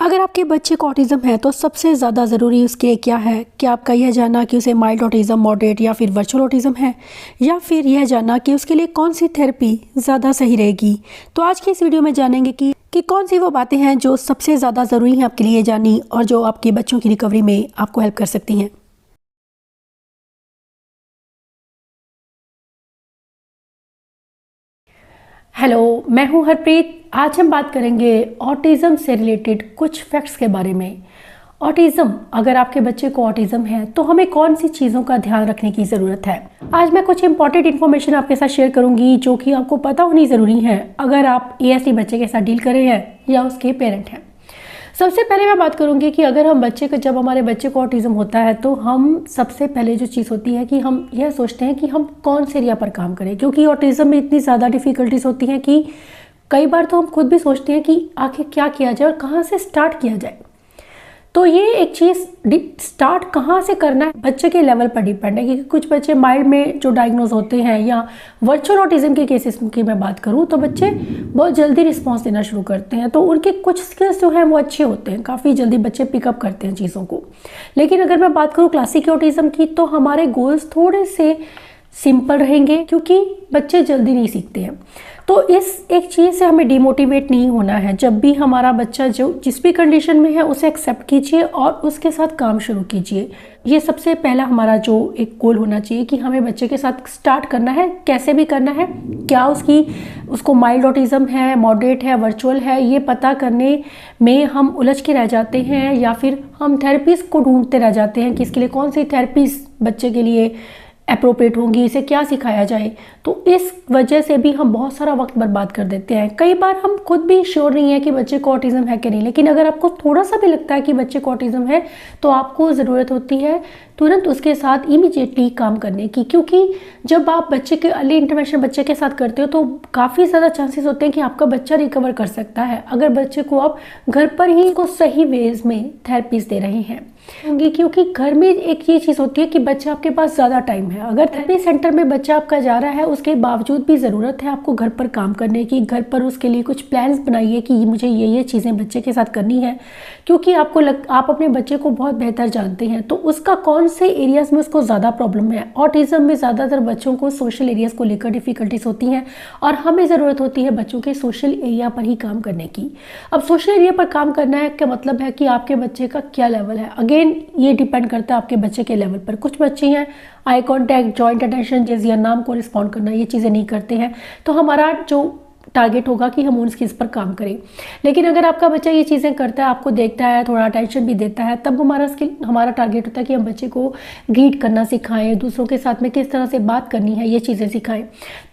अगर आपके बच्चे को ऑटिज़म है तो सबसे ज़्यादा ज़रूरी उसके लिए क्या है? क्या आपका यह जानना कि उसे माइल्ड ऑटिज़म, मॉडरेट या फिर वर्चुअल ऑटिज़म है, या फिर यह जानना कि उसके लिए कौन सी थेरेपी ज़्यादा सही रहेगी। तो आज की इस वीडियो में जानेंगे कि कौन सी वो बातें हैं जो सबसे ज़्यादा ज़रूरी हैं आपके लिए जाननी, और जो आपके बच्चों की रिकवरी में आपको हेल्प कर सकती हैं। हेलो, मैं हूं हरप्रीत। आज हम बात करेंगे ऑटिज़म से रिलेटेड कुछ फैक्ट्स के बारे में। ऑटिज़म, अगर आपके बच्चे को ऑटिज़म है तो हमें कौन सी चीज़ों का ध्यान रखने की ज़रूरत है। आज मैं कुछ इंपॉर्टेंट इन्फॉर्मेशन आपके साथ शेयर करूंगी जो कि आपको पता होनी ज़रूरी है अगर आप ASD बच्चे के साथ डील कर रहे हैं या उसके पेरेंट हैं। सबसे पहले मैं बात करूंगी कि अगर हम जब हमारे बच्चे को ऑटिज़म होता है तो हम सबसे पहले जो चीज़ होती है कि हम यह सोचते हैं कि हम कौन से एरिया पर काम करें, क्योंकि ऑटिज़म में इतनी ज़्यादा डिफ़िकल्टीज होती हैं कि कई बार तो हम खुद भी सोचते हैं कि आखिर क्या किया जाए और कहाँ से स्टार्ट किया जाए। तो ये एक चीज़ स्टार्ट कहाँ से करना है बच्चे के लेवल पर डिपेंड है, क्योंकि कुछ बच्चे माइल्ड में जो डायग्नोज होते हैं या वर्चुअल ऑटिज़म के केसेस की मैं बात करूँ तो बच्चे बहुत जल्दी रिस्पॉन्स देना शुरू करते हैं। तो उनके कुछ स्किल्स जो हैं वो अच्छे होते हैं, काफ़ी जल्दी बच्चे पिकअप करते हैं चीज़ों को। लेकिन अगर मैं बात करूँ क्लासिक ऑटिज़म की तो हमारे गोल्स थोड़े से सिंपल रहेंगे, क्योंकि बच्चे जल्दी नहीं सीखते हैं। तो इस एक चीज़ से हमें डिमोटिवेट नहीं होना है। जब भी हमारा बच्चा जो जिस भी कंडीशन में है उसे एक्सेप्ट कीजिए और उसके साथ काम शुरू कीजिए। ये सबसे पहला हमारा जो एक गोल होना चाहिए कि हमें बच्चे के साथ स्टार्ट करना है, कैसे भी करना है। क्या उसको माइल्ड ऑटिज़म है, मॉडरेट है, वर्चुअल है, ये पता करने में हम उलझ के रह जाते हैं, या फिर हम थेरेपीज़ को ढूंढते रह जाते हैं कि इसके लिए कौन सी थेरेपीज़ बच्चे के लिए अप्रोप्रिएट होंगी, इसे क्या सिखाया जाए। तो इस वजह से भी हम बहुत सारा वक्त बर्बाद कर देते हैं। कई बार हम खुद भी श्योर नहीं है कि बच्चे को ऑटिज़म है कि नहीं, लेकिन अगर आपको थोड़ा सा भी लगता है कि बच्चे को ऑटिज़म है तो आपको ज़रूरत होती है तुरंत उसके साथ इमीडिएटली काम करने की, क्योंकि जब आप बच्चे के अर्ली इंटरवेंशन बच्चे के साथ करते हो तो काफ़ी ज़्यादा चांसेस होते हैं कि आपका बच्चा रिकवर कर सकता है अगर बच्चे को आप घर पर ही उसको सही वेज में थेरेपीज दे रहे हैं। क्योंकि घर में एक ये चीज़ होती है कि बच्चा आपके पास ज़्यादा टाइम है। अगर थेरेपी सेंटर में बच्चा आपका जा रहा है उसके बावजूद भी ज़रूरत है आपको घर पर काम करने की। घर पर उसके लिए कुछ प्लान्स बनाइए कि मुझे ये चीज़ें बच्चे के साथ करनी है, क्योंकि आप अपने बच्चे को बहुत बेहतर जानते हैं। तो उसका कौन से एरियाज़ में उसको ज़्यादा प्रॉब्लम है। ऑटिज़म में ज़्यादातर बच्चों को सोशल एरियाज़ को लेकर डिफ़िकल्टीज होती हैं और हमें ज़रूरत होती है बच्चों के सोशल एरिया पर ही काम करने की। अब सोशल एरिया पर काम करना है क्या मतलब है कि आपके बच्चे का क्या लेवल है। अगेन ये डिपेंड करता है आपके बच्चे के लेवल पर। कुछ बच्चे हैं आई कॉन्टैक्ट, जॉइंट अटेंशन, या नाम को रिस्पॉन्ड करना, ये चीज़ें नहीं करते हैं, तो हमारा जो टारगेट होगा कि हम उन स्किल्स पर काम करें। लेकिन अगर आपका बच्चा ये चीज़ें करता है, आपको देखता है, थोड़ा अटेंशन भी देता है, तब हमारा टारगेट होता है कि हम बच्चे को ग्रीट करना सिखाएं, दूसरों के साथ में किस तरह से बात करनी है, ये चीज़ें सिखाएं।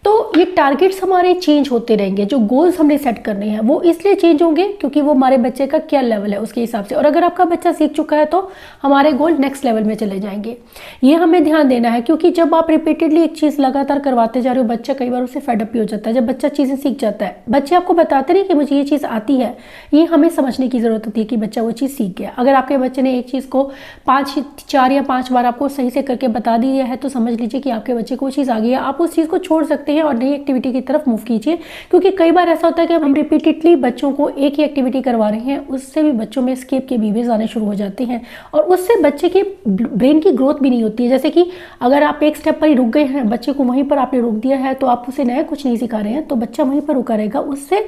तो ये टारगेट्स हमारे चेंज होते रहेंगे। जो गोल्स हमने सेट करने हैं वो इसलिए चेंज होंगे क्योंकि वो हमारे बच्चे का क्या लेवल है उसके हिसाब से। और अगर आपका बच्चा सीख चुका है तो हमारे गोल नेक्स्ट लेवल में चले जाएंगे। ये हमें ध्यान देना है, क्योंकि जब आप रिपीटेडली एक चीज़ लगातार करवाते जा रहे हो, बच्चा कई बार उससे फेडअप हो जाता है। जब बच्चा चीज़ें सीख जाता है, बच्चे आपको बताते नहीं कि मुझे ये चीज़ आती है, ये हमें समझने की ज़रूरत होती है कि बच्चा वो चीज़ सीख गया। अगर आपके बच्चे ने एक चीज़ को 4 या 5 बार आपको सही से करके बता दिया है तो समझ लीजिए कि आपके बच्चे को वो चीज़ आ गई है। आप उस चीज़ को छोड़ सकते हैं और नई एक्टिविटी की तरफ मूव कीजिए, क्योंकि कई बार ऐसा होता है कि हम रिपीटेडली बच्चों को एक ही एक्टिविटी करवा रहे हैं, उससे भी बच्चों में एस्केप के बिहेवियर्स आने शुरू हो जाते हैं और उससे बच्चे के ब्रेन की ग्रोथ भी नहीं होती है। जैसे कि अगर आप एक स्टेप पर ही रुक गए हैं, बच्चे को वहीं पर आपने रोक दिया है, तो आप उसे नया कुछ नहीं सिखा रहे हैं, तो बच्चा वहीं पर रुका रहेगा। उससे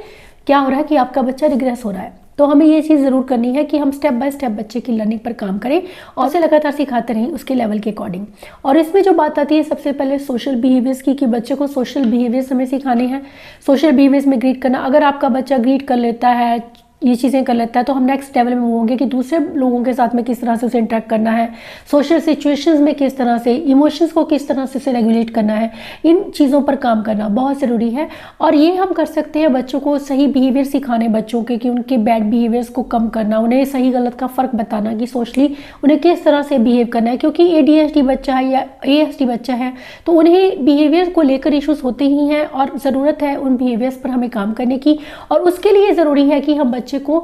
क्या हो रहा है कि आपका बच्चा रिग्रेस हो रहा है। तो हमें ये चीज़ ज़रूर करनी है कि हम स्टेप बाय स्टेप बच्चे की लर्निंग पर काम करें और उसे लगातार सिखाते रहें उसके लेवल के अकॉर्डिंग। और इसमें जो बात आती है सबसे पहले सोशल बिहेवियर्स की, कि बच्चे को सोशल बिहेवियर्स हमें सिखाने हैं। सोशल बिहेवियर्स में ग्रीट करना, अगर आपका बच्चा ग्रीट कर लेता है, ये चीज़ें कर लेता है, तो हम नेक्स्ट लेवल में मूव होंगे कि दूसरे लोगों के साथ में किस तरह से उसे इंटरेक्ट करना है, सोशल सिचुएशंस में किस तरह से, इमोशंस को किस तरह से उसे रेगुलेट करना है। इन चीज़ों पर काम करना बहुत ज़रूरी है। और ये हम कर सकते हैं बच्चों को सही बिहेवियर सिखाने, बच्चों के कि उनके बैड बिहेवियर्स को कम करना, उन्हें सही गलत का फ़र्क बताना कि सोशली उन्हें किस तरह से बिहेव करना है। क्योंकि ADHD बच्चा है या ASD बच्चा है तो उन्हें बिहेवियर को लेकर इश्यूज़ होते ही हैं और ज़रूरत है उन बिहेवियर्स पर हमें काम करने की। और उसके लिए ज़रूरी है कि हम बच्चे को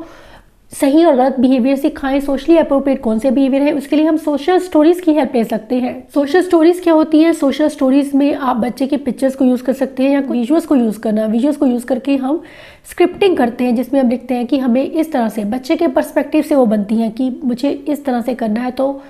सही और गलत बिहेवियर सिखाएं, सोशली अप्रोप्रिएट कौन से बिहेवियर है, उसके लिए हम सोशल स्टोरीज की हेल्प ले सकते हैं। सोशल स्टोरीज क्या होती है? सोशल स्टोरीज में आप बच्चे के पिक्चर्स को यूज़ कर सकते हैं या विजुअल्स को यूज़ करना। विजुअल्स को यूज़ करके हम स्क्रिप्टिंग करते हैं, जिसमें हम लिखते हैं कि हमें इस तरह से, बच्चे के पर्सपेक्टिव से वो बनती हैं कि मुझे इस तरह से करना है तो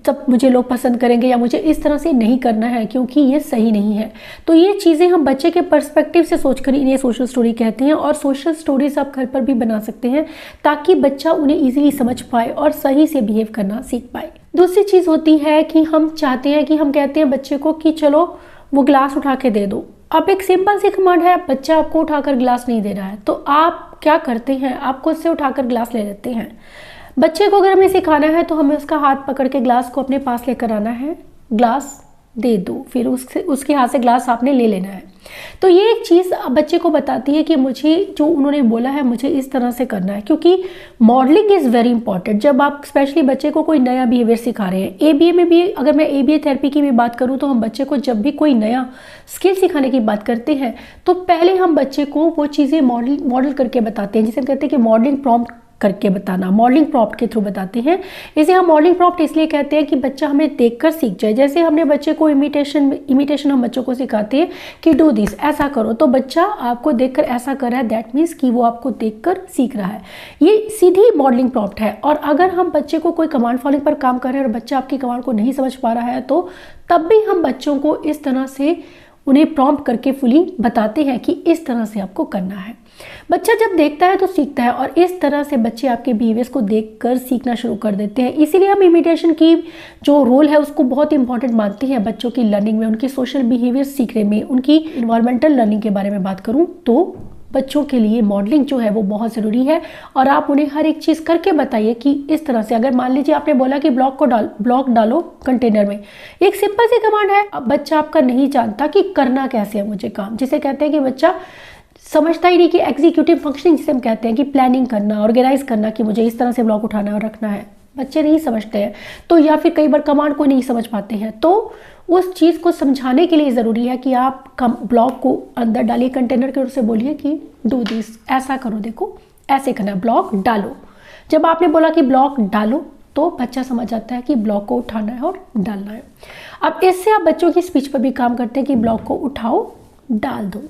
तब मुझे लोग पसंद करेंगे, या मुझे इस तरह से नहीं करना है क्योंकि ये सही नहीं है। तो ये चीज़ें हम बच्चे के पर्सपेक्टिव से सोचकर इन्हें सोशल स्टोरी कहते हैं। और सोशल स्टोरीज आप घर पर भी बना सकते हैं ताकि बच्चा उन्हें ईजिली समझ पाए और सही से बिहेव करना सीख पाए। दूसरी चीज़ होती है कि हम चाहते हैं कि हम कहते हैं बच्चे को कि चलो वो ग्लास उठा के दे दो। अब एक सिंपल सी कमांड है, बच्चा आपको उठाकर ग्लास नहीं दे रहा है तो आप क्या करते हैं? आप खुद से उठाकर ग्लास ले लेते हैं। बच्चे को अगर हमें सिखाना है तो हमें उसका हाथ पकड़ के ग्लास को अपने पास लेकर आना है, ग्लास दे दो, फिर उसके हाथ से ग्लास आपने ले लेना है। तो ये एक चीज़ बच्चे को बताती है कि मुझे जो उन्होंने बोला है मुझे इस तरह से करना है, क्योंकि मॉडलिंग इज़ वेरी इंपॉर्टेंट। जब आप स्पेशली बच्चे को कोई नया बिहेवियर सिखा रहे हैं, ABA में भी अगर मैं ABA थेरेपी की भी बात करूँ तो हम बच्चे को जब भी कोई नया स्किल सिखाने की बात करते हैं तो पहले हम बच्चे को वो चीज़ें मॉडल करके बताते हैं, जिसे हम कहते हैं कि मॉडलिंग प्रॉम्प्ट करके बताना, मॉडलिंग प्रॉम्प्ट के थ्रू बताते हैं। इसे हम मॉडलिंग प्रॉम्प्ट इसलिए कहते हैं कि बच्चा हमें देखकर सीख जाए। जैसे हमने बच्चे को इमिटेशन हम बच्चों को सिखाते हैं कि डू दिस, ऐसा करो, तो बच्चा आपको देखकर ऐसा कर रहा है, दैट मीन्स कि वो आपको देखकर सीख रहा है। ये सीधी मॉडलिंग प्रॉम्प्ट है। और अगर हम बच्चे को कोई कमांड फॉलोइंग पर काम कर रहे हैं और बच्चा आपकी कमांड को नहीं समझ पा रहा है तो तब भी हम बच्चों को इस तरह से उन्हें प्रॉम्प्ट करके फुली बताते हैं कि इस तरह से आपको करना है। बच्चा जब देखता है तो सीखता है, और इस तरह से बच्चे आपके बिहेवियर्स को देखकर सीखना शुरू कर देते हैं। इसीलिए हम इमिटेशन की जो रोल है उसको बहुत इंपॉर्टेंट मानते हैं बच्चों की लर्निंग में, उनके सोशल बिहेवियर सीखने में। उनकी इन्वायरमेंटल लर्निंग के बारे में बात करूं तो बच्चों के लिए मॉडलिंग जो है वो बहुत ज़रूरी है। और आप उन्हें हर एक चीज़ करके बताइए कि इस तरह से, अगर मान लीजिए आपने बोला कि ब्लॉक डालो कंटेनर में, एक सिंपल सी कमांड है। अब बच्चा आपका नहीं जानता कि करना कैसे है मुझे काम, जिसे कहते हैं कि बच्चा समझता ही नहीं कि एग्जीक्यूटिव फंक्शनिंग, जिसे हम कहते हैं कि प्लानिंग करना, ऑर्गेनाइज करना, कि मुझे इस तरह से ब्लॉक उठाना और रखना है, बच्चे नहीं समझते हैं। तो या फिर कई बार कमांड को नहीं समझ पाते हैं, तो उस चीज़ को समझाने के लिए ज़रूरी है कि आप ब्लॉक को अंदर डालिए कंटेनर के, और उसे बोलिए कि डू दिस, ऐसा करो, देखो ऐसे करना, ब्लॉक डालो। जब आपने बोला कि ब्लॉक डालो तो बच्चा समझ जाता है कि ब्लॉक को उठाना है और डालना है। अब इससे आप बच्चों की स्पीच पर भी काम करते हैं कि ब्लॉक को उठाओ, डाल दो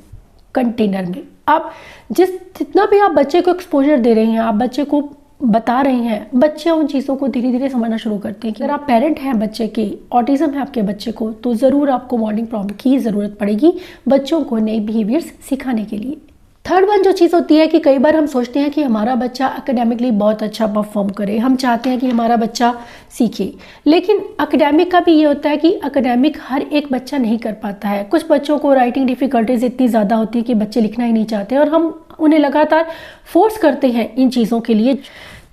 कंटेनर में। आप जितना भी आप बच्चे को एक्सपोजर दे रहे हैं, आप बच्चे को बता रहे हैं, बच्चे उन चीज़ों को धीरे धीरे समझना शुरू करते हैं। कि अगर आप पेरेंट हैं बच्चे के, ऑटिज्म है आपके बच्चे को, तो ज़रूर आपको मॉडलिंग प्रॉम्प्ट की ज़रूरत पड़ेगी बच्चों को नए बिहेवियर्स सिखाने के लिए। थर्ड वन जो चीज़ होती है कि कई बार हम सोचते हैं कि हमारा बच्चा एकेडमिकली बहुत अच्छा परफॉर्म करे, हम चाहते हैं कि हमारा बच्चा सीखे, लेकिन एकेडमिक का भी ये होता है कि एकेडमिक हर एक बच्चा नहीं कर पाता है। कुछ बच्चों को राइटिंग डिफ़िकल्टीज इतनी ज़्यादा होती है कि बच्चे लिखना ही नहीं चाहते, और हम उन्हें लगातार फोर्स करते हैं इन चीज़ों के लिए।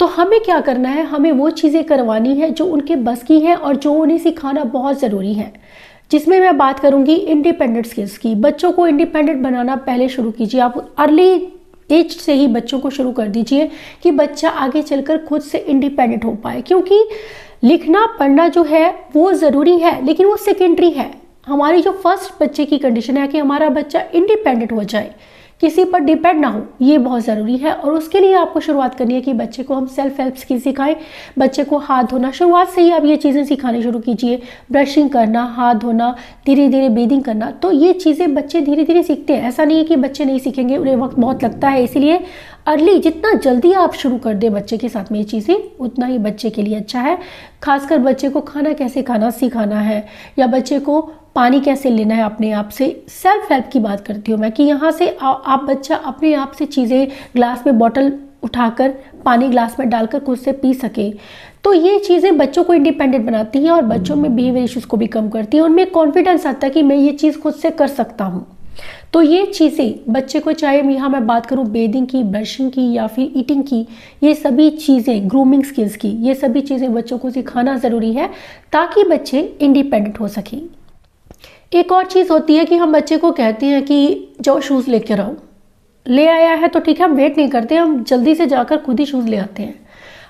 तो हमें क्या करना है? हमें वो चीज़ें करवानी है जो उनके बस की है और जो उन्हें सिखाना बहुत ज़रूरी है, जिसमें मैं बात करूंगी इंडिपेंडेंट स्किल्स की। बच्चों को इंडिपेंडेंट बनाना पहले शुरू कीजिए, आप अर्ली एज से ही बच्चों को शुरू कर दीजिए कि बच्चा आगे चलकर खुद से इंडिपेंडेंट हो पाए। क्योंकि लिखना पढ़ना जो है वो ज़रूरी है, लेकिन वो सेकेंडरी है। हमारी जो फर्स्ट बच्चे की कंडीशन है कि हमारा बच्चा इंडिपेंडेंट हो जाए, किसी पर डिपेंड ना हो, ये बहुत ज़रूरी है। और उसके लिए आपको शुरुआत करनी है कि बच्चे को हम सेल्फ हेल्प स्किल सिखाएं। बच्चे को हाथ धोना, शुरुआत से ही आप ये चीज़ें सिखानी शुरू कीजिए, ब्रशिंग करना, हाथ धोना, धीरे धीरे ब्रीदिंग करना। तो ये चीज़ें बच्चे धीरे धीरे सीखते हैं। ऐसा नहीं है कि बच्चे नहीं सीखेंगे, उन्हें वक्त बहुत लगता है। इसीलिए अर्ली जितना जल्दी आप शुरू कर दें बच्चे के साथ में ये चीज़ें, उतना ही बच्चे के लिए अच्छा है। खासकर बच्चे को खाना कैसे खाना सिखाना है, या बच्चे को पानी कैसे लेना है अपने आप से। सेल्फ हेल्प की बात करती हूँ मैं, कि यहाँ से आप बच्चा अपने आप से चीज़ें ग्लास में बॉटल उठाकर पानी ग्लास में डालकर खुद से पी सके। तो ये चीज़ें बच्चों को इंडिपेंडेंट बनाती हैं और बच्चों में बिहेवियर इश्यूज़ को भी कम करती हैं। उनमें कॉन्फिडेंस आता है कि मैं ये चीज़ खुद से कर सकता हूँ। तो ये चीज़ें बच्चे को, चाहे यहाँ मैं बात करूँ बेदिंग की, ब्रशिंग की या फिर ईटिंग की, ये सभी चीज़ें, ग्रूमिंग स्किल्स की, ये सभी चीज़ें बच्चों को सिखाना ज़रूरी है ताकि बच्चे इंडिपेंडेंट हो सकें। एक और चीज़ होती है कि हम बच्चे को कहते हैं कि जाओ शूज़ लेकर आओ, ले आया है तो ठीक है, हम वेट नहीं करते, हम जल्दी से जाकर खुद ही शूज़ ले आते हैं।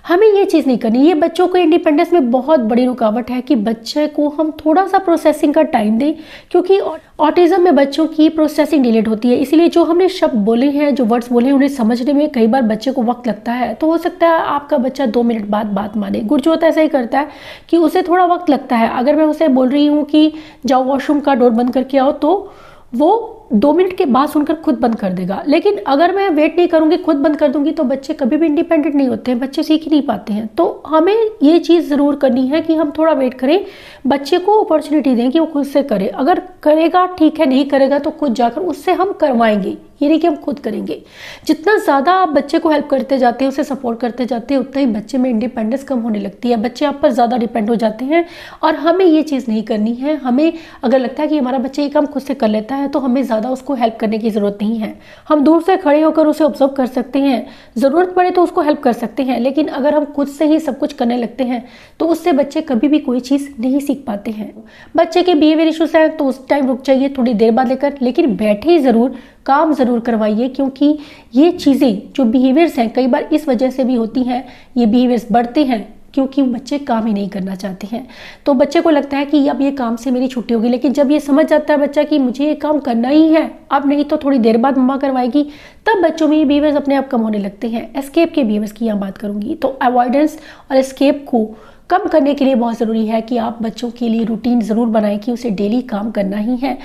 हमें ये चीज़ नहीं करनी। ये बच्चों को इंडिपेंडेंस में बहुत बड़ी रुकावट है कि बच्चे को हम थोड़ा सा प्रोसेसिंग का टाइम दें, क्योंकि ऑटिज्म में बच्चों की प्रोसेसिंग डिलेड होती है। इसीलिए जो हमने शब्द बोले हैं, जो वर्ड्स बोले हैं, उन्हें समझने में कई बार बच्चे को वक्त लगता है। तो हो सकता है आपका बच्चा 2 मिनट बाद बात माने। गुरजोत ऐसा ही करता है कि उसे थोड़ा वक्त लगता है। अगर मैं उसे बोल रही हूँ कि जाओ वॉशरूम का डोर बंद करके आओ, तो वो 2 मिनट के बाद सुनकर खुद बंद कर देगा। लेकिन अगर मैं वेट नहीं करूँगी, खुद बंद कर दूंगी, तो बच्चे कभी भी इंडिपेंडेंट नहीं होते हैं, बच्चे सीख ही नहीं पाते हैं। तो हमें ये चीज़ ज़रूर करनी है कि हम थोड़ा वेट करें, बच्चे को अपॉर्चुनिटी दें कि वो खुद से करे। अगर करेगा ठीक है, नहीं करेगा तो खुद जाकर उससे हम करवाएंगे, ये नहीं कि हम खुद करेंगे। जितना ज़्यादा आप बच्चे को हेल्प करते जाते हैं, उसे सपोर्ट करते जाते हैं, उतना ही बच्चे में इंडिपेंडेंस कम होने लगती है। बच्चे आप पर ज़्यादा डिपेंड हो जाते हैं और हमें ये चीज़ नहीं करनी है। हमें अगर लगता है कि हमारा बच्चा ये काम खुद से कर लेता है, तो हमें ज़्यादा उसको हेल्प करने की ज़रूरत नहीं है। हम दूर से खड़े होकर उसे ऑब्जर्व कर सकते हैं, ज़रूरत पड़े तो उसको हेल्प कर सकते हैं। लेकिन अगर हम खुद से ही सब कुछ करने लगते हैं, तो उससे बच्चे कभी भी कोई चीज़ नहीं सीख पाते हैं। बच्चे के बिहेवियर इश्यूज हैं तो उस टाइम रुक जाइए, थोड़ी देर बाद लेकर, लेकिन बैठे ज़रूर, काम ज़रूर करवाइए। क्योंकि ये चीज़ें जो बिहेवियर्स हैं, कई बार इस वजह से भी होती हैं, ये बिहेवियर्स बढ़ते हैं क्योंकि बच्चे काम ही नहीं करना चाहते हैं। तो बच्चे को लगता है कि अब ये काम से मेरी छुट्टी होगी, लेकिन जब ये समझ जाता है बच्चा कि मुझे ये काम करना ही है, अब नहीं तो थोड़ी देर बाद मम्मा करवाएगी, तब बच्चों में ये बिहेवियर्स अपने आप कम होने लगते हैं। एस्केप के बिहेवियर्स की यहाँ बात करूँगी, तो अवॉइडेंस और एस्केप को कम करने के लिए बहुत ज़रूरी है कि आप बच्चों के लिए रूटीन ज़रूर बनाएं कि उसे डेली काम करना ही है।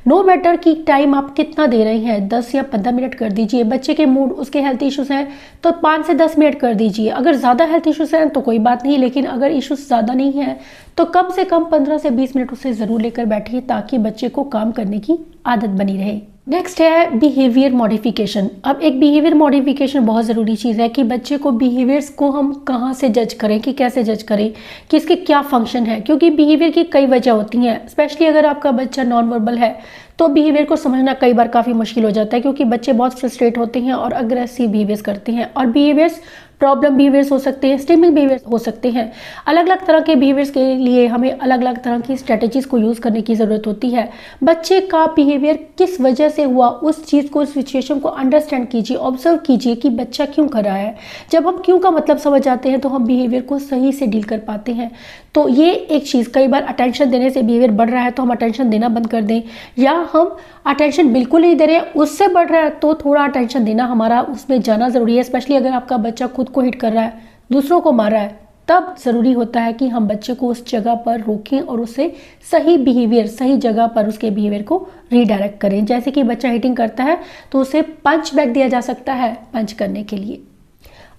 नो मैटर कि टाइम आप कितना दे रहे हैं, 10 या 15 मिनट कर दीजिए। बच्चे के मूड, उसके हेल्थ इश्यूज़ हैं तो 5 से 10 मिनट कर दीजिए। अगर ज़्यादा हेल्थ इश्यूज़ हैं तो कोई बात नहीं, लेकिन अगर इश्यूज़ ज़्यादा नहीं हैं तो कम से कम 15 से 20 मिनट उसे ज़रूर लेकर बैठिए, ताकि बच्चे को काम करने की आदत बनी रहे। नेक्स्ट है बिहेवियर मॉडिफिकेशन। अब एक बिहेवियर मॉडिफिकेशन बहुत ज़रूरी चीज़ है कि बच्चे को बिहेवियर्स को हम कहाँ से जज करें, कि कैसे जज करें, कि इसके क्या फंक्शन है। क्योंकि बिहेवियर की कई वजह होती हैं। स्पेशली अगर आपका बच्चा नॉन वर्बल है तो बिहेवियर को समझना कई बार काफ़ी मुश्किल हो जाता है, क्योंकि बच्चे बहुत फ्रस्ट्रेट होते हैं और अग्रेसिव बिहेवियर्स करते हैं। और बिहेवियर्स प्रॉब्लम बिहेवियर्स हो सकते हैं, स्टिमिंग बिहेवियर्स हो सकते हैं। अलग अलग तरह के बिहेवियर्स के लिए हमें अलग अलग तरह की स्ट्रेटजीज को यूज़ करने की ज़रूरत होती है। बच्चे का बिहेवियर किस वजह से हुआ, उस चीज़ को, उस सिचुएशन को अंडरस्टैंड कीजिए, ऑब्जर्व कीजिए कि बच्चा क्यों कर रहा है। जब हम क्यों का मतलब समझ जाते हैं तो हम बिहेवियर को सही से डील कर पाते हैं। तो ये एक चीज़, कई बार अटेंशन देने से बिहेवियर बढ़ रहा है तो हम अटेंशन देना बंद कर दें, या हम अटेंशन बिल्कुल नहीं दे रहे हैं, उससे बढ़ रहा है तो थोड़ा अटेंशन देना हमारा उसमें जाना ज़रूरी है। स्पेशली अगर आपका बच्चा खुद को हिट कर रहा है, दूसरों को मार रहा है, तब ज़रूरी होता है कि हम बच्चे को उस जगह पर रोकें और उसे सही बिहेवियर, सही जगह पर उसके बिहेवियर को रीडायरेक्ट करें। जैसे कि बच्चा हिटिंग करता है तो उसे पंच बैक दिया जा सकता है पंच करने के लिए।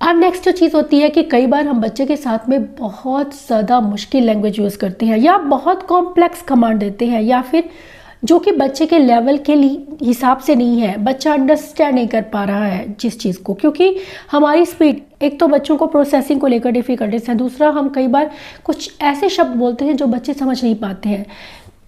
अब नेक्स्ट जो चीज़ होती है कि कई बार हम बच्चे के साथ में बहुत ज़्यादा मुश्किल लैंग्वेज यूज़ करते हैं, या बहुत कॉम्प्लेक्स कमांड देते हैं, या फिर जो कि बच्चे के लेवल के हिसाब से नहीं है, बच्चा अंडरस्टैंड नहीं कर पा रहा है जिस चीज़ को। क्योंकि हमारी स्पीड, एक तो बच्चों को प्रोसेसिंग को लेकर डिफ़िकल्टीज है, दूसरा हम कई बार कुछ ऐसे शब्द बोलते हैं जो बच्चे समझ नहीं पाते हैं।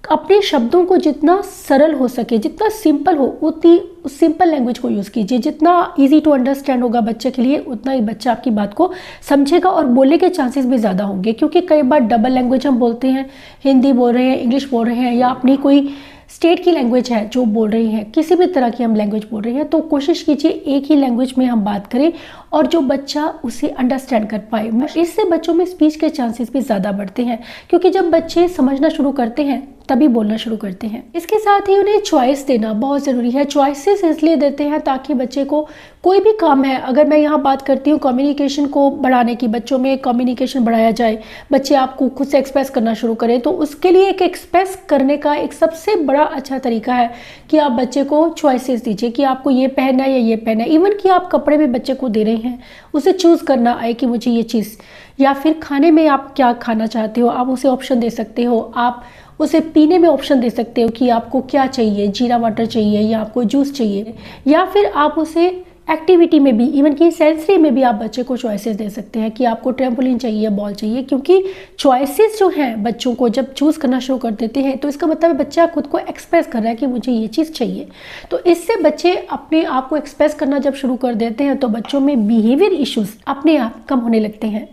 अपने शब्दों को जितना सरल हो सके, जितना सिंपल हो, उतनी सिंपल लैंग्वेज को यूज़ कीजिए। जितना इजी टू अंडरस्टैंड होगा बच्चे के लिए, उतना ही बच्चा आपकी बात को समझेगा और बोलने के चांसेस भी ज़्यादा होंगे। क्योंकि कई बार डबल लैंग्वेज हम बोलते हैं, हिंदी बोल रहे हैं, इंग्लिश बोल रहे हैं, या अपनी कोई स्टेट की लैंग्वेज है जो बोल रही हैं, किसी भी तरह की हम लैंग्वेज बोल रहे हैं, तो कोशिश कीजिए एक ही लैंग्वेज में हम बात करें और जो बच्चा उसे अंडरस्टैंड कर पाए। इससे बच्चों में स्पीच के चांसेस भी ज़्यादा बढ़ते हैं, क्योंकि जब बच्चे समझना शुरू करते हैं तभी बोलना शुरू करते हैं। इसके साथ ही उन्हें चॉइस देना बहुत ज़रूरी है। चॉइसेस इसलिए देते हैं ताकि बच्चे को कोई भी काम है, अगर मैं यहाँ बात करती हूँ कम्युनिकेशन को बढ़ाने की, बच्चों में कम्युनिकेशन बढ़ाया जाए, बच्चे आपको खुद से एक्सप्रेस करना शुरू करें, तो उसके लिए एक एक्सप्रेस करने का एक सबसे बड़ा अच्छा तरीका है कि आप बच्चे को चॉइसेस दीजिए कि आपको ये पहनना है या ये पहनना है। इवन कि आप कपड़े भी बच्चे को दे रहे हैं, उसे चूज़ करना आए कि मुझे ये चीज़, या फिर खाने में आप क्या खाना चाहते हो, आप उसे ऑप्शन दे सकते हो। आप उसे पीने में ऑप्शन दे सकते हो कि आपको क्या चाहिए, जीरा वाटर चाहिए या आपको जूस चाहिए, या फिर आप उसे एक्टिविटी में भी, इवन कि सेंसरी में भी आप बच्चे को चॉइसेस दे सकते हैं कि आपको ट्रैम्पोलिन चाहिए, बॉल चाहिए। क्योंकि चॉइसेस जो हैं बच्चों को जब चूज़ करना शुरू कर देते हैं तो इसका मतलब बच्चा खुद को एक्सप्रेस कर रहा है कि मुझे ये चीज़ चाहिए। तो इससे बच्चे अपने आप को एक्सप्रेस करना जब शुरू कर देते हैं तो बच्चों में बिहेवियर इश्यूज अपने आप कम होने लगते हैं।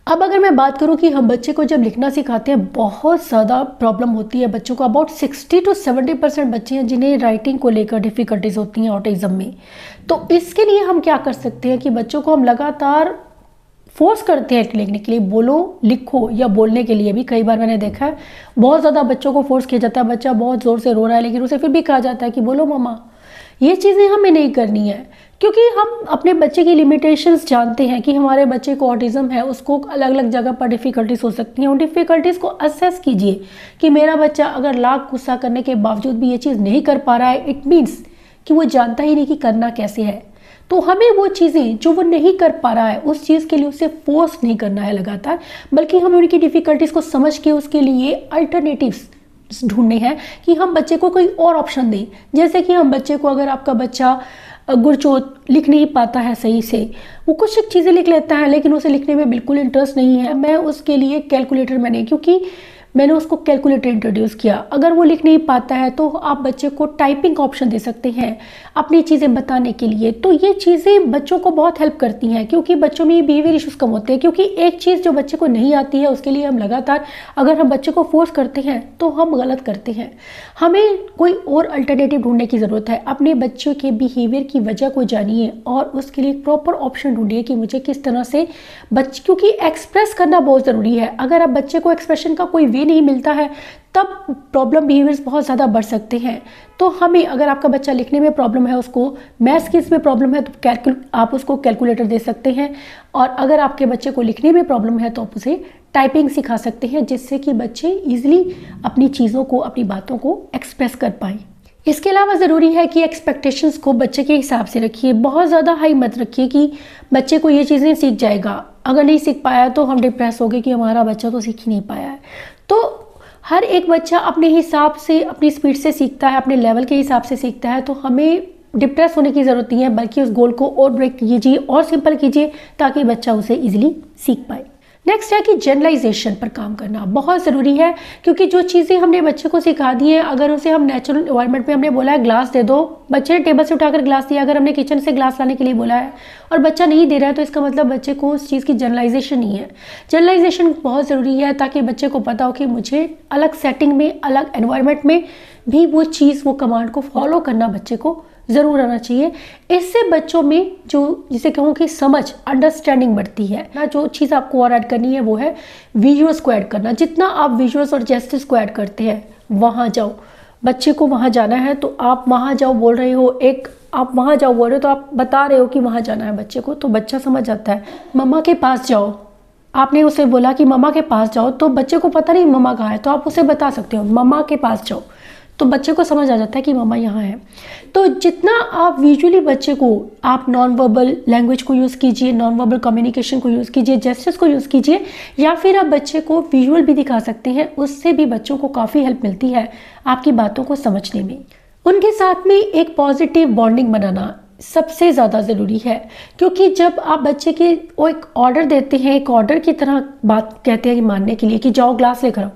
अब अगर मैं बात करूं कि हम बच्चे को जब लिखना सिखाते हैं, बहुत ज़्यादा प्रॉब्लम होती है बच्चों को। अबाउट 60 to 70% बच्चे हैं जिन्हें राइटिंग को लेकर डिफ़िकल्टीज होती हैं ऑटिज्म में। तो इसके लिए हम क्या कर सकते हैं कि बच्चों को हम लगातार फोर्स करते हैं लिखने के लिए, बोलो लिखो या बोलने के लिए भी कई बार मैंने देखा है बहुत ज़्यादा बच्चों को फोर्स किया जाता है, बच्चा बहुत ज़ोर से रो रहा है लेकिन उसे फिर भी कहा जाता है कि बोलो मम्मा। ये चीज़ें हमें नहीं करनी है, क्योंकि हम अपने बच्चे की लिमिटेशंस जानते हैं कि हमारे बच्चे को ऑटिज़म है, उसको अलग अलग जगह पर डिफ़िकल्टीज हो सकती हैं। उन डिफ़िकल्टीज़ को असेस कीजिए कि मेरा बच्चा अगर लाख गुस्सा करने के बावजूद भी ये चीज़ नहीं कर पा रहा है, इट मीन्स कि वो जानता ही नहीं कि करना कैसे है। तो हमें वो चीज़ें जो वो नहीं कर पा रहा है उस चीज़ के लिए उसे फोर्स नहीं करना है लगातार, बल्कि हमें उनकी डिफ़िकल्टीज़ को समझ के उसके लिए अल्टरनेटिव्स ढूंढने हैं कि हम बच्चे को कोई और ऑप्शन दें। जैसे कि हम बच्चे को, अगर आपका बच्चा गुरचोत लिख नहीं पाता है सही से, वो कुछ चीज़ें लिख लेता है लेकिन उसे लिखने में बिल्कुल इंटरेस्ट नहीं है, मैं उसके लिए कैलकुलेटर मैंने उसको कैलकुलेटर इंट्रोड्यूस किया। अगर वो लिख नहीं पाता है तो आप बच्चे को टाइपिंग ऑप्शन दे सकते हैं अपनी चीज़ें बताने के लिए। तो ये चीज़ें बच्चों को बहुत हेल्प करती हैं, क्योंकि बच्चों में ये बिहेवियर इश्यूज कम होते हैं। क्योंकि एक चीज़ जो बच्चे को नहीं आती है उसके लिए हम लगातार अगर हम बच्चे को फोर्स करते हैं तो हम गलत करते हैं। हमें कोई और अल्टरनेटिव ढूंढने की ज़रूरत है। अपने बच्चों के बिहेवियर की वजह को जानिए और उसके लिए प्रॉपर ऑप्शन ढूंढिए कि मुझे किस तरह से क्योंकि एक्सप्रेस करना बहुत ज़रूरी है। अगर आप बच्चे को एक्सप्रेशन का कोई वे नहीं मिलता है तब प्रॉब्लम बिहेवियर्स बहुत ज़्यादा बढ़ सकते हैं। तो हमें, अगर आपका बच्चा लिखने में प्रॉब्लम है, उसको मैथ्स स्किल्स में प्रॉब्लम है, तो आप उसको कैलकुलेटर दे सकते हैं। और अगर आपके बच्चे को लिखने में प्रॉब्लम है तो आप उसे टाइपिंग सिखा सकते हैं, जिससे कि बच्चे ईजिली अपनी चीज़ों को, अपनी बातों को एक्सप्रेस कर पाएँ। इसके अलावा ज़रूरी है कि एक्सपेक्टेशंस को बच्चे के हिसाब से रखिए। बहुत ज़्यादा हाई मत रखिए कि बच्चे को ये चीज़ें सीख जाएगा, अगर नहीं सीख पाया तो हम डिप्रेस हो गए कि हमारा बच्चा तो सीख ही नहीं पाया है। तो हर एक बच्चा अपने हिसाब से, अपनी स्पीड से सीखता है, अपने लेवल के हिसाब से सीखता है। तो हमें डिप्रेस होने की ज़रूरत नहीं है, बल्कि उस गोल को और ब्रेक कीजिए और सिंपल कीजिए ताकि बच्चा उसे ईजिली सीख पाए। नेक्स्ट है कि जनरलाइजेशन पर काम करना बहुत ज़रूरी है, क्योंकि जो चीज़ें हमने बच्चे को सिखा दी हैं, अगर उसे हम नेचुरल एनवायरनमेंट में हमने बोला है ग्लास दे दो, बच्चे ने टेबल से उठाकर ग्लास दिया, अगर हमने किचन से ग्लास लाने के लिए बोला है और बच्चा नहीं दे रहा है तो इसका मतलब बच्चे को उस चीज़ की जनरलाइजेशन नहीं है। जनरलाइजेशन बहुत ज़रूरी है ताकि बच्चे को पता हो कि मुझे अलग सेटिंग में, अलग एनवायरनमेंट में भी वो चीज़, वो कमांड को फॉलो करना बच्चे को ज़रूर आना चाहिए। इससे बच्चों में जो, जिसे कहूँ कि समझ, अंडरस्टैंडिंग बढ़ती है ना। जो चीज़ आपको और ऐड करनी है वो है विजुअल्स को ऐड करना। जितना आप विजुअल्स और जेस्चर्स को ऐड करते हैं, वहाँ जाओ, बच्चे को वहाँ जाना है तो आप वहाँ जाओ बोल रहे हो, आप वहाँ जाओ बोल रहे हो तो आप बता रहे हो कि वहाँ जाना है बच्चे को, तो बच्चा समझ जाता है। मम्मा के पास जाओ, आपने उसे बोला कि मम्मा के पास जाओ, तो बच्चे को पता नहीं मम्मा कहाँ है, तो आप उसे बता सकते हो मम्मा के पास जाओ, तो बच्चे को समझ आ जाता है कि मम्मा यहाँ है। तो जितना आप विजुअली बच्चे को, आप नॉन वर्बल लैंग्वेज को यूज़ कीजिए, नॉन वर्बल कम्युनिकेशन को यूज़ कीजिए, जेस्चर्स को यूज़ कीजिए, या फिर आप बच्चे को विजुअल भी दिखा सकते हैं। उससे भी बच्चों को काफ़ी हेल्प मिलती है आपकी बातों को समझने में। उनके साथ में एक पॉजिटिव बॉन्डिंग बनाना सबसे ज़्यादा ज़रूरी है, क्योंकि जब आप बच्चे के वो एक ऑर्डर देते हैं, एक ऑर्डर की तरह बात कहते हैं कि मानने के लिए कि जाओ ग्लास लेकर आओ,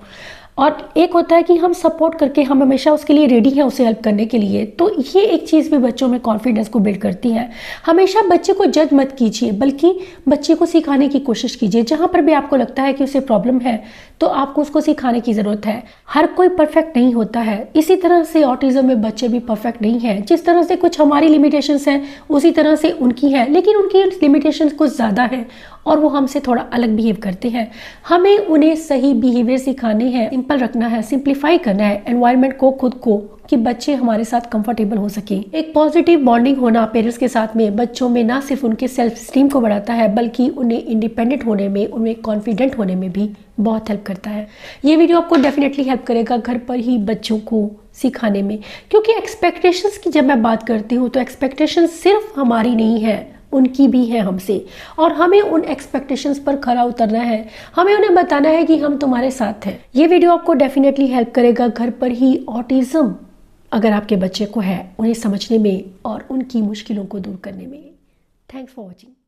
और एक होता है कि हम सपोर्ट करके, हम हमेशा उसके लिए रेडी हैं उसे हेल्प करने के लिए, तो ये एक चीज़ भी बच्चों में कॉन्फिडेंस को बिल्ड करती है। हमेशा बच्चे को जज मत कीजिए, बल्कि बच्चे को सिखाने की कोशिश कीजिए। जहाँ पर भी आपको लगता है कि उसे प्रॉब्लम है तो आपको उसको सिखाने की ज़रूरत है। हर कोई परफेक्ट नहीं होता है, इसी तरह से ऑटिज़म में बच्चे भी परफेक्ट नहीं हैं। जिस तरह से कुछ हमारी लिमिटेशंस हैं उसी तरह से उनकी हैं, लेकिन उनकी लिमिटेशंस कुछ ज़्यादा है और वो हमसे थोड़ा अलग बिहेव करते हैं। हमें उन्हें सही बिहेवियर सिखाने हैं, सिंपल रखना है, सिंप्लीफाई करना है एनवायरनमेंट को, खुद को, कि बच्चे हमारे साथ कंफर्टेबल हो सके। एक पॉजिटिव बॉन्डिंग होना पेरेंट्स के साथ में बच्चों में ना सिर्फ उनके सेल्फ स्टीम को बढ़ाता है, बल्कि उन्हें इंडिपेंडेंट होने में, उन्हें कॉन्फिडेंट होने में भी बहुत हेल्प करता है। ये वीडियो आपको डेफिनेटली हेल्प करेगा घर पर ही बच्चों को सिखाने में, क्योंकि एक्सपेक्टेशंस की जब मैं बात करती हूँ तो एक्सपेक्टेशंस सिर्फ हमारी नहीं है, उनकी भी है हमसे, और हमें उन एक्सपेक्टेशंस पर खरा उतरना है। हमें उन्हें बताना है कि हम तुम्हारे साथ हैं। ये वीडियो आपको डेफिनेटली हेल्प करेगा घर पर ही ऑटिज़म अगर आपके बच्चे को है, उन्हें समझने में और उनकी मुश्किलों को दूर करने में। Thanks for watching.